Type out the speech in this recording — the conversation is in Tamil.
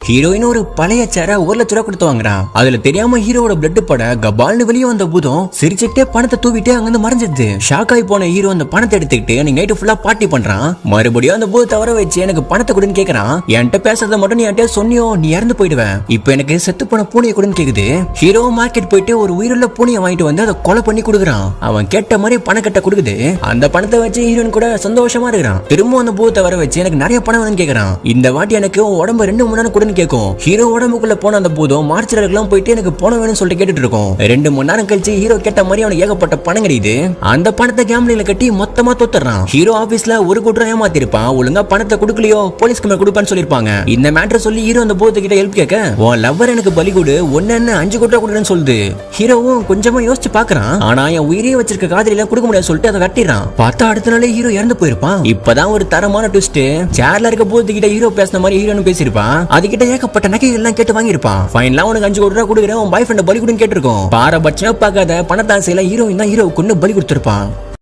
ஹீரோயின் ஒரு பழைய சேர 1,00,000 ரூபாய் கொடுத்து வாங்குறான். அதுல தெரியாம ஹீரோட பிளட் பட கபால்னு வெளியே வந்த பூதம் சிரிச்சுட்டே பணத்தை தூவிட்டு அங்கிருந்து மறைஞ்சிருது. ஷாக் ஆகி போன ஹீரோ அந்த பணத்தை எடுத்துக்கிட்டு அன்னைக்கு நைட்டு ஃபுல்லா பார்ட்டி பண்றான். மறுபடியும் அந்த பூதத்தை வர வச்சு எனக்கு பணத்தை கொடுன்னு கேக்குறான். என்கிட்ட பேசுறத மட்டும் நீ என்கிட்ட சொன்னியோ நீ இறந்து போயிடுவேன். இப்போ எனக்கு செத்து போன பூனையை கொடுன்னு கேக்குது. ஹீரோ மார்க்கெட் போயிட்டு ஒரு உயிருள்ள பூனையை வாங்கிட்டு வந்து அதை கொலை பண்ணி கொடுக்குறான். அவன் கேட்ட மாதிரி பணக்கட்ட கொடுக்குது. அந்த பணத்தை வச்சு ஹீரோயின் கூட சந்தோஷமா இருக்கிறான். திரும்ப அந்த பூதத்தை வர வச்சு எனக்கு நிறைய பணம் வேணும்னு கேக்குறான். இந்த வாட்டி எனக்கு உடம்பு 2 3 நேரம் கொடுன்னு கேட்கும். ஹீரோ உடம்புக்குள்ள போன அந்த பூதம் மார்ச்செல்லாம் போயிட்டு எனக்கு பணம் வேணும்னு சொல்லிட்டு கேட்டுட்டு இருக்கும். 2 3 நேரம் கழிச்சு ஹீரோ கேட்ட மாதிரி அவனுக்கு ஏகப்பட்ட பணம் கிடைக்குது. அந்த பணத்தை கேம்லிங்ல கட்டி மொத்தமா தோத்துறான். ஹீரோ ஆபீஸ்ல ஒரு கூட்டம் ஏமாத்திருப்பான். ஒழுங்கா பணத்தை கொடுக்கலையோ போலீஸ்க்கு மேல கொடுப்பான்னு சொல்லிருப்பாங்க. இந்த மேட்டர் சொல்லி ஹீரோ அந்த பூதத்தை கிட்ட ஹெல்ப் கேட்க உன் லவ்வர் எனக்கு பலி கொடு 5 கூட்டம் கொடுன்னு சொல்லுது. ஹீரோவும் கொஞ்சமா யோசிச்சு பாக்குறான். ஆனா என் உயிரையே வச்சிருக்க காதலில கொடுக்க முடியாது சொல்லிட்டு அதை வெட்டிடுறான். பார்த்தா அடுத்த நாளே ஹீரோ இறந்து போயிருப்பான். இப்பதான் ஒரு தரமான ட்விஸ்ட். சேர்ல இருக்க பூதத்துக்கிட்ட ஹீரோ பேசின மாதிரி ஹீரோன்னு பேசியிருப்பான். அதுகிட்ட ஏகப்பட்ட நகைகள் எல்லாம் கேட்டு வாங்கியிருப்பான். ஃபைனலா உனக்கு 5 கோடி ரூபாய் கொடுக்குறேன் உன் பாய் ஃப்ரெண்ட் பலி கொடுன்னு கேட்டிருக்கோம். பாரபட்சமா பார்க்காத பணத்தாசையில ஹீரோயின் தான் ஹீரோவுக்கு பலி கொடுத்திருப்பான்.